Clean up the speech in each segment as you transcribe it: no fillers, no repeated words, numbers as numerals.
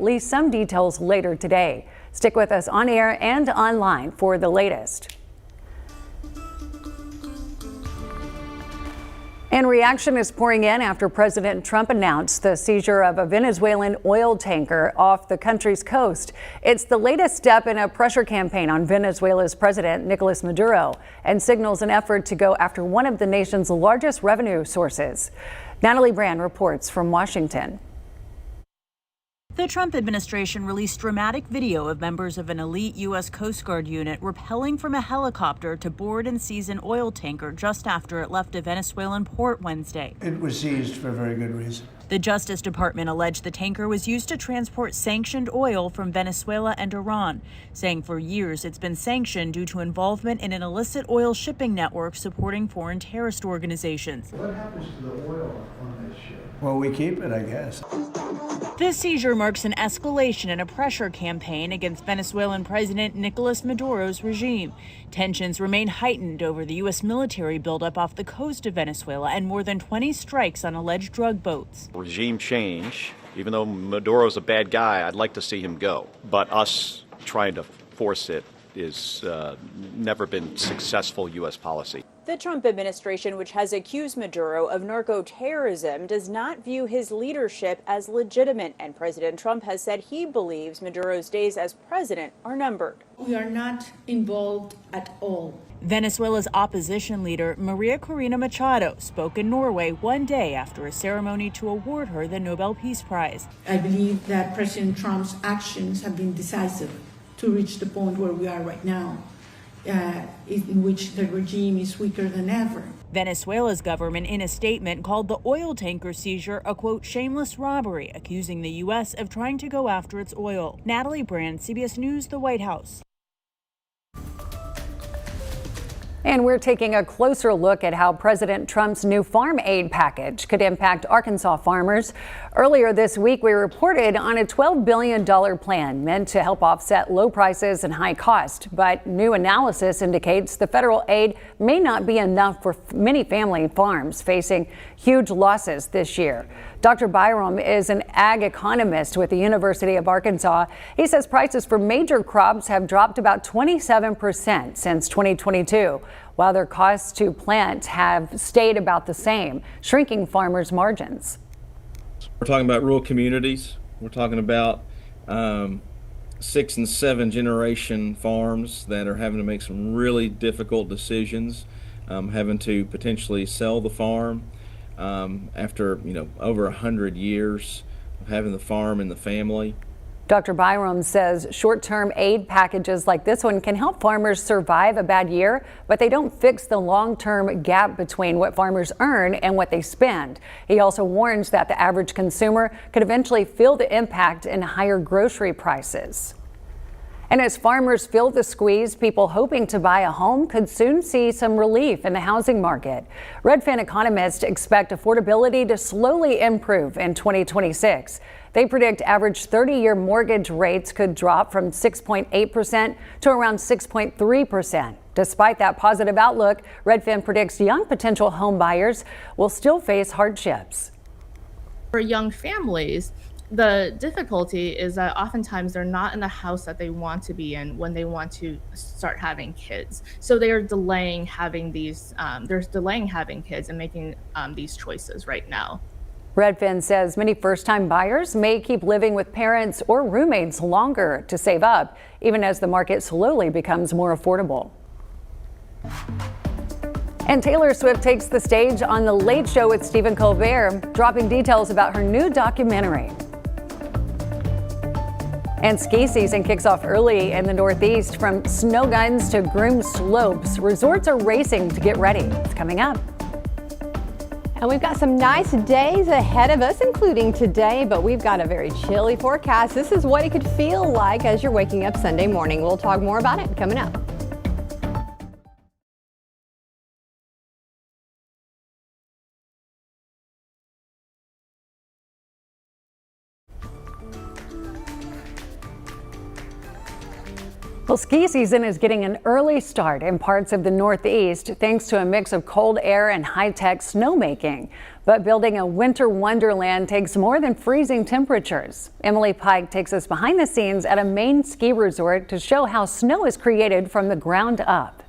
least some details later today. Stick with us on air and online for the latest. And reaction is pouring in after President Trump announced the seizure of a Venezuelan oil tanker off the country's coast. It's the latest step in a pressure campaign on Venezuela's president, Nicolas Maduro, and signals an effort to go after one of the nation's largest revenue sources. Natalie Brand reports from Washington. The Trump administration released dramatic video of members of an elite U.S. Coast Guard unit rappelling from a helicopter to board and seize an oil tanker just after it left a Venezuelan port Wednesday. It was seized for a very good reason. The Justice Department alleged the tanker was used to transport sanctioned oil from Venezuela and Iran, saying for years it's been sanctioned due to involvement in an illicit oil shipping network supporting foreign terrorist organizations. What happens to the oil on this ship? Well, we keep it, I guess. This seizure marks an escalation in a pressure campaign against Venezuelan President Nicolas Maduro's regime. Tensions remain heightened over the U.S. military buildup off the coast of Venezuela and more than 20 strikes on alleged drug boats. Regime change, even though Maduro's a bad guy, I'd like to see him go. But us trying to force it is never been successful U.S. policy. The Trump administration, which has accused Maduro of narco-terrorism, does not view his leadership as legitimate, and President Trump has said he believes Maduro's days as president are numbered. We are not involved at all. Venezuela's opposition leader, Maria Corina Machado, spoke in Norway one day after a ceremony to award her the Nobel Peace Prize. I believe that President Trump's actions have been decisive to reach the point where we are right now, in which the regime is weaker than ever. Venezuela's government, in a statement, called the oil tanker seizure a, quote, shameless robbery, accusing the U.S. of trying to go after its oil. Natalie Brand, CBS News, the White House. And we're taking a closer look at how President Trump's new farm aid package could impact Arkansas farmers. Earlier this week, we reported on a $12 billion plan meant to help offset low prices and high cost. But new analysis indicates the federal aid may not be enough for many family farms facing huge losses this year. Dr. Byram is an ag economist with the University of Arkansas. He says prices for major crops have dropped about 27% since 2022, while their costs to plant have stayed about the same, shrinking farmers' margins. We're talking about rural communities. We're talking about 6 and 7 generation farms that are having to make some really difficult decisions, having to potentially sell the farm after over 100 years of having the farm in the family. Dr. Byram says short-term aid packages like this one can help farmers survive a bad year, but they don't fix the long-term gap between what farmers earn and what they spend. He also warns that the average consumer could eventually feel the impact in higher grocery prices. And as farmers feel the squeeze, people hoping to buy a home could soon see some relief in the housing market. Redfin economists expect affordability to slowly improve in 2026. They predict average 30-year mortgage rates could drop from 6.8% to around 6.3%. Despite that positive outlook, Redfin predicts young potential home buyers will still face hardships. For young families, the difficulty is that oftentimes they're not in the house that they want to be in when they want to start having kids. So they are delaying having these, having kids and making these choices right now. Redfin says many first-time buyers may keep living with parents or roommates longer to save up, even as the market slowly becomes more affordable. And Taylor Swift takes the stage on The Late Show with Stephen Colbert, dropping details about her new documentary. And ski season kicks off early in the Northeast. From snow guns to groomed slopes, resorts are racing to get ready. It's coming up. And we've got some nice days ahead of us, including today, but we've got a very chilly forecast. This is what it could feel like as you're waking up Sunday morning. We'll talk more about it coming up. Well, ski season is getting an early start in parts of the Northeast thanks to a mix of cold air and high-tech snowmaking. But building a winter wonderland takes more than freezing temperatures. Emily Pike takes us behind the scenes at a Maine ski resort to show how snow is created from the ground up.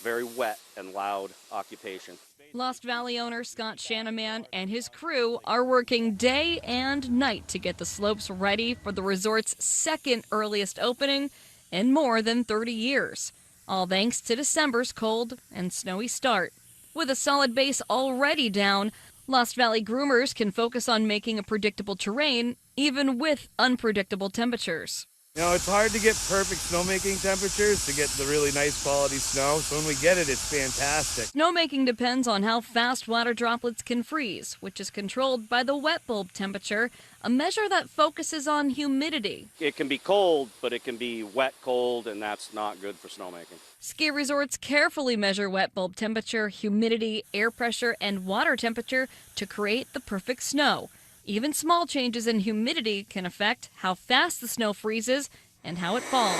Very wet and loud occupation. Lost Valley owner Scott Shanaman and his crew are working day and night to get the slopes ready for the resort's second earliest opening in more than 30 years. All thanks to December's cold and snowy start. With a solid base already down, Lost Valley groomers can focus on making a predictable terrain, even with unpredictable temperatures. You know, it's hard to get perfect snowmaking temperatures to get the really nice quality snow, so when we get it, it's fantastic. Snowmaking depends on how fast water droplets can freeze, which is controlled by the wet bulb temperature, a measure that focuses on humidity. It can be cold, but it can be wet cold, and that's not good for snowmaking. Ski resorts carefully measure wet bulb temperature, humidity, air pressure, and water temperature to create the perfect snow. Even small changes in humidity can affect how fast the snow freezes and how it falls.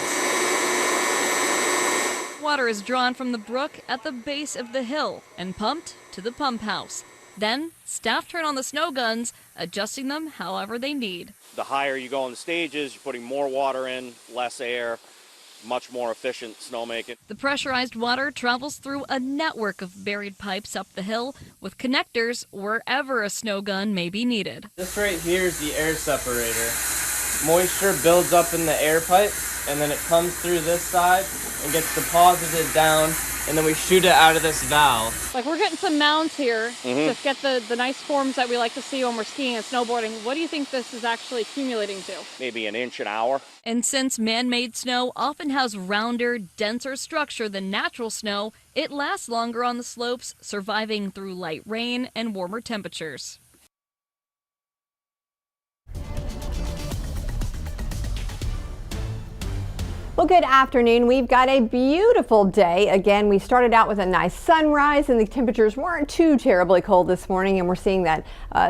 Water is drawn from the brook at the base of the hill and pumped to the pump house. Then, staff turn on the snow guns, adjusting them however they need. The higher you go on the stages, you're putting more water in, less air, much more efficient snowmaking. The pressurized water travels through a network of buried pipes up the hill with connectors wherever a snow gun may be needed. This right here is the air separator. Moisture builds up in the air pipe and then it comes through this side and gets deposited down, and then we shoot it out of this valve. Like, we're getting some mounds here to get the nice forms that we like to see when we're skiing and snowboarding. What do you think this is actually accumulating to? Maybe an inch an hour. And since man-made snow often has rounder, denser structure than natural snow, it lasts longer on the slopes, surviving through light rain and warmer temperatures. Well, good afternoon. We've got a beautiful day. Again, we started out with a nice sunrise and the temperatures weren't too terribly cold this morning, and we're seeing that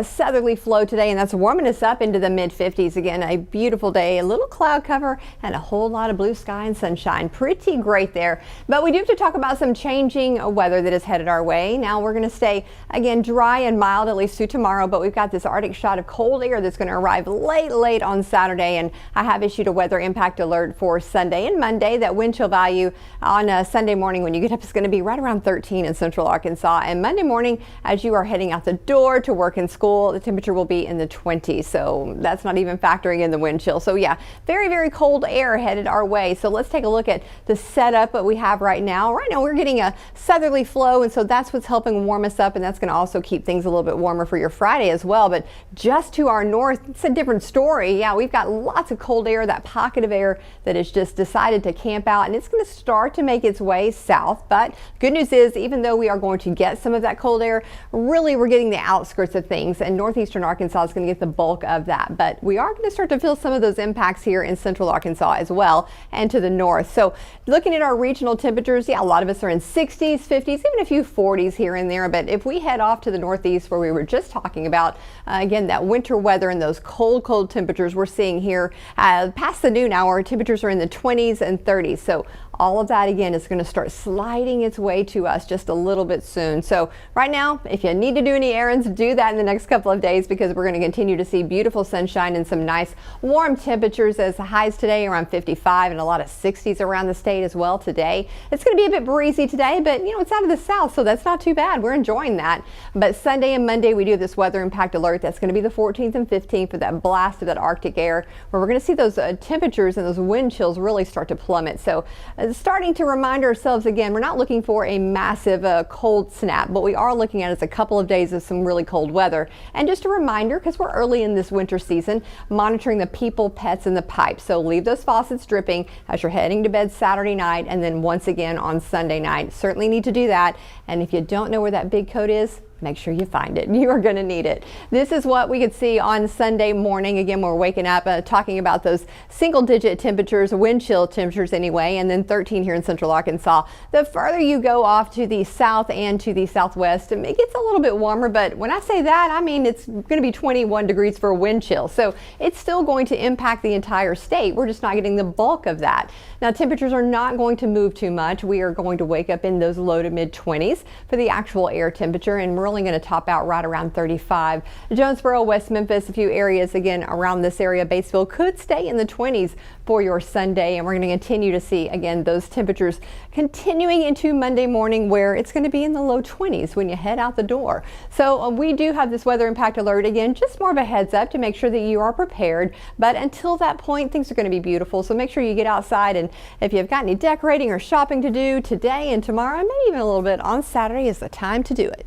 southerly flow today, and that's warming us up into the mid-50s. Again, a beautiful day, a little cloud cover and a whole lot of blue sky and sunshine. Pretty great there. But we do have to talk about some changing weather that is headed our way. Now we're going to stay, again, dry and mild at least through tomorrow, but we've got this Arctic shot of cold air that's going to arrive late on Saturday, and I have issued a weather impact alert for Sunday and Monday. That wind chill value on Sunday morning when you get up is going to be right around 13 in central Arkansas, and Monday morning as you are heading out the door to work and school, the temperature will be in the 20s, so that's not even factoring in the wind chill. So yeah, very cold air headed our way. So let's take a look at the setup that we have right now. Right now we're getting a southerly flow, and so that's what's helping warm us up, and that's going to also keep things a little bit warmer for your Friday as well. But just to our north, it's a different story. Yeah, we've got lots of cold air, that pocket of air that is just decided to camp out, and it's going to start to make its way south. But good news is, even though we are going to get some of that cold air, really we're getting the outskirts of things, and northeastern Arkansas is going to get the bulk of that. But we are going to start to feel some of those impacts here in central Arkansas as well, and to the north. So looking at our regional temperatures, yeah, a lot of us are in 60s, 50s, even a few 40s here and there. But if we head off to the northeast where we were just talking about, again, that winter weather and those cold temperatures we're seeing here past the noon hour, temperatures are in the 20s and 30s. So all of that again is going to start sliding its way to us just a little bit soon. So right now, if you need to do any errands, do that in the next couple of days, because we're going to continue to see beautiful sunshine and some nice warm temperatures, as the highs today around 55 and a lot of 60s around the state as well today. It's going to be a bit breezy today, but you know, it's out of the south, so that's not too bad. We're enjoying that. But Sunday and Monday, we do have this weather impact alert. That's going to be the 14th and 15th for that blast of that Arctic air, where we're going to see those temperatures and those wind chills really start to plummet. So starting to remind ourselves again, we're not looking for a massive cold snap. What we are looking at is a couple of days of some really cold weather. And just a reminder, because we're early in this winter season, monitoring the people, pets, and the pipes. So leave those faucets dripping as you're heading to bed Saturday night, and then once again on Sunday night. Certainly need to do that. And if you don't know where that big coat is, make sure you find it. You are going to need it. This is what we could see on Sunday morning. Again, we're waking up talking about those single-digit temperatures, wind chill temperatures anyway, and then 13 here in central Arkansas. The further you go off to the south and to the southwest, it gets a little bit warmer, but when I say that, I mean it's going to be 21 degrees for a wind chill. So it's still going to impact the entire state. We're just not getting the bulk of that. Now, temperatures are not going to move too much. We are going to wake up in those low to mid 20s for the actual air temperature, and we're only going to top out right around 35. Jonesboro, West Memphis, a few areas again around this area. Batesville could stay in the 20s for your Sunday, and we're going to continue to see again those temperatures continuing into Monday morning, where it's going to be in the low 20s when you head out the door. So we do have this weather impact alert again, just more of a heads up to make sure that you are prepared. But until that point, things are going to be beautiful. So make sure you get outside, and if you've got any decorating or shopping to do today and tomorrow, and maybe even a little bit on Saturday, is the time to do it.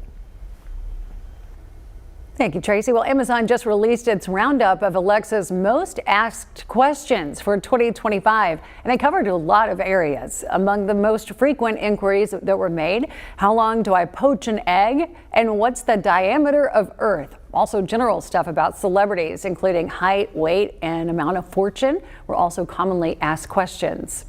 Thank you, Tracy. Well, Amazon just released its roundup of Alexa's most asked questions for 2025, and they covered a lot of areas. Among the most frequent inquiries that were made: how long do I poach an egg? And what's the diameter of Earth? Also, general stuff about celebrities, including height, weight, and amount of fortune, were also commonly asked questions.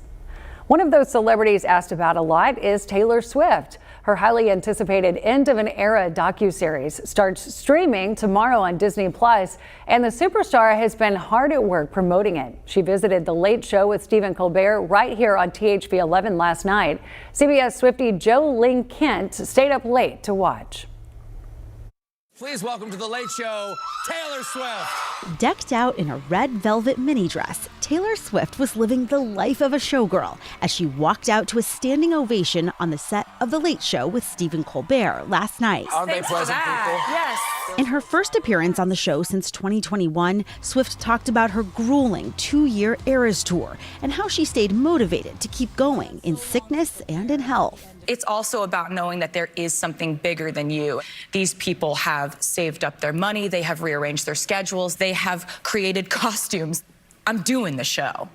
One of those celebrities asked about a lot is Taylor Swift. Her highly anticipated End of an Era docuseries starts streaming tomorrow on Disney+, and the superstar has been hard at work promoting it. She visited The Late Show with Stephen Colbert right here on THV 11 last night. CBS Swiftie Jo Ling Kent stayed up late to watch. Please welcome to The Late Show, Taylor Swift. Decked out in a red velvet mini dress, Taylor Swift was living the life of a showgirl as she walked out to a standing ovation on the set of The Late Show with Stephen Colbert last night. Aren't they pleasant people? Yes. In her first appearance on the show since 2021, Swift talked about her grueling 2-year Eras tour and how she stayed motivated to keep going in sickness and in health. It's also about knowing that there is something bigger than you. These people have saved up their money, they have rearranged their schedules, they have created costumes. I'm doing the show.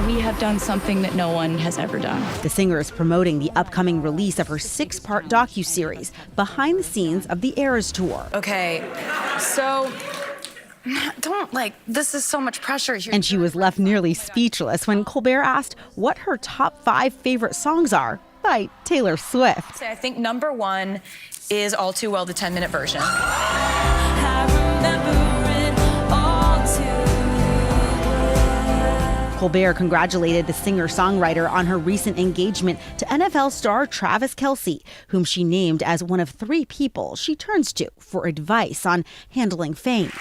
We have done something that no one has ever done. The singer is promoting the upcoming release of her 6-part docuseries, Behind the Scenes of the Eras Tour. Okay, so this is so much pressure here. And she was left nearly speechless when Colbert asked what her top 5 favorite songs are by Taylor Swift. I think number 1 is All Too Well, the 10-minute version. Colbert congratulated the singer-songwriter on her recent engagement to NFL star Travis Kelce, whom she named as one of 3 people she turns to for advice on handling fame.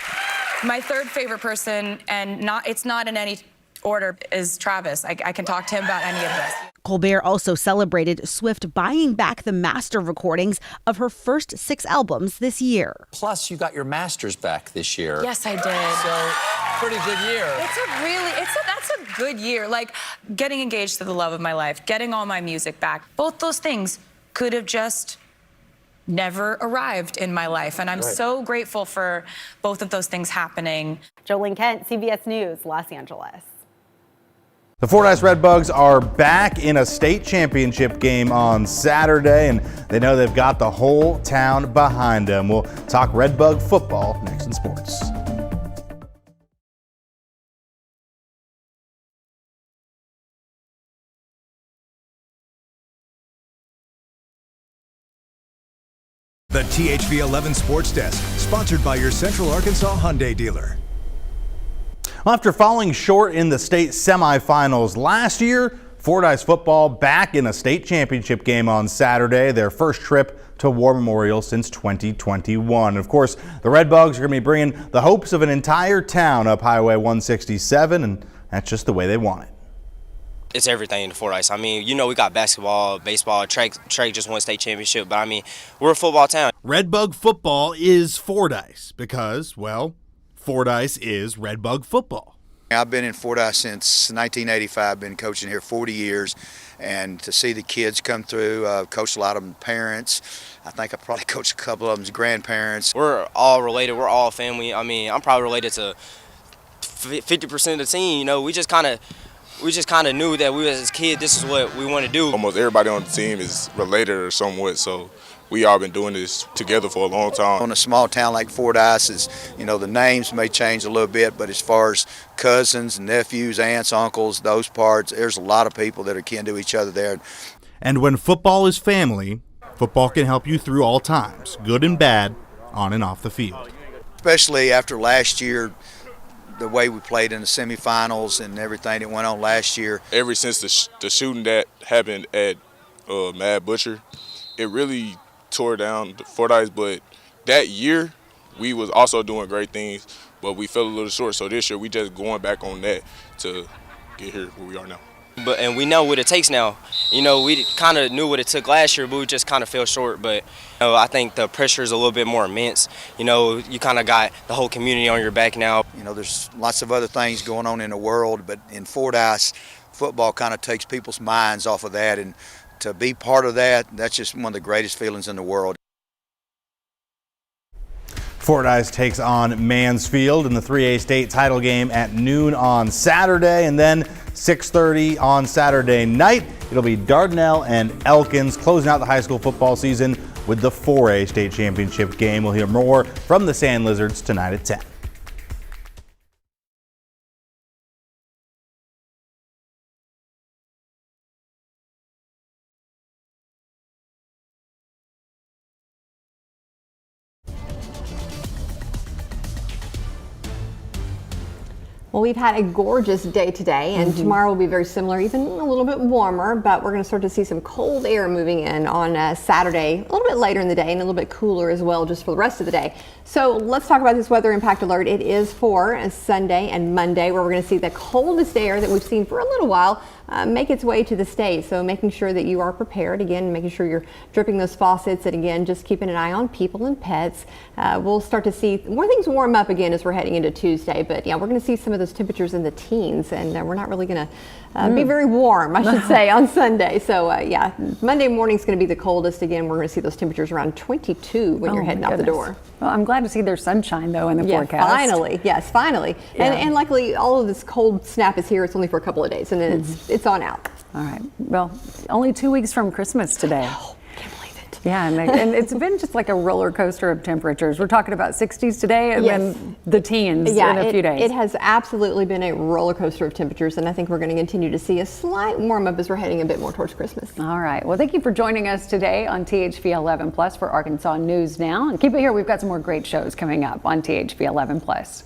My third favorite person, and it's not in any order, is Travis. I can talk to him about any of this. Colbert also celebrated Swift buying back the master recordings of her first 6 albums this year. Plus, you got your masters back this year. Yes, I did. So, pretty good year. That's a good year. Like, getting engaged to the love of my life, getting all my music back. Both those things could have just never arrived in my life. And I'm so grateful for both of those things happening. Jo Ling Kent, CBS News, Los Angeles. The Fordyce Redbugs are back in a state championship game on Saturday, and they know they've got the whole town behind them. We'll talk Redbug football next in sports. The THV 11 Sports Desk, sponsored by your Central Arkansas Hyundai dealer. After falling short in the state semifinals last year, Fordyce football back in a state championship game on Saturday, their first trip to War Memorial since 2021. Of course, the Redbugs are going to be bringing the hopes of an entire town up Highway 167, and that's just the way they want it. It's everything to Fordyce. I mean, you know, we got basketball, baseball, track just won state championship, but I mean, we're a football town. Redbug football is Fordyce because, well, Fordyce is Redbug football. I've been in Fordyce since 1985, been coaching here 40 years, and to see the kids come through, coached a lot of them parents. I think I probably coached a couple of them's grandparents. We're all related, we're all family. I mean, I'm probably related to 50% of the team. You know, we just kind of knew that we as kids, this is what we want to do. Almost everybody on the team is related or somewhat, so we all been doing this together for a long time. On a small town like Fordyce, the names may change a little bit, but as far as cousins, nephews, aunts, uncles, those parts, there's a lot of people that are kin to each other there. And when football is family, football can help you through all times, good and bad, on and off the field. Especially after last year, the way we played in the semifinals and everything that went on last year. Ever since the shooting that happened at Mad Butcher, it really tore down the Fordyce, but that year we was also doing great things, but we fell a little short. So this year we just going back on that to get here where we are now. And we know what it takes now. We kind of knew what it took last year, but we just kind of fell short. But I think the pressure is a little bit more immense. You kind of got the whole community on your back now. There's lots of other things going on in the world, but in Fordyce, football kind of takes people's minds off of that, and to be part of that, that's just one of the greatest feelings in the world. Fordyce takes on Mansfield in the 3A state title game at noon on Saturday, and then 6:30 on Saturday night. It'll be Dardanelle and Elkins closing out the high school football season with the 4A state championship game. We'll hear more from the Sand Lizards tonight at 10. Well, we've had a gorgeous day today, and tomorrow will be very similar, even a little bit warmer, but we're going to start to see some cold air moving in on Saturday, a little bit later in the day, and a little bit cooler as well just for the rest of the day. So let's talk about this weather impact alert. It is for Sunday and Monday, where we're going to see the coldest air that we've seen for a little while make its way to the state. So making sure that you are prepared, again, making sure you're dripping those faucets, and again, just keeping an eye on people and pets. We'll start to see more things warm up again as we're heading into Tuesday, but yeah, we're going to see some of those temperatures in the teens, and we're not really going to be very warm, I should say, on Sunday. So yeah, Monday morning is going to be the coldest. Again, we're going to see those temperatures around 22 when you're heading out the door. Well, I'm glad to see there's sunshine though in the forecast. Finally, yes, finally. Yeah. And luckily, all of this cold snap is here. It's only for a couple of days, and then it's on out. All right. Well, only 2 weeks from Christmas today. Oh, can't believe it. Yeah, and it's been just like a roller coaster of temperatures. We're talking about 60s today, and then the teens in a few days. It has absolutely been a roller coaster of temperatures, and I think we're going to continue to see a slight warm up as we're heading a bit more towards Christmas. All right. Well, thank you for joining us today on THV 11 Plus for Arkansas News Now. And keep it here. We've got some more great shows coming up on THV 11 Plus.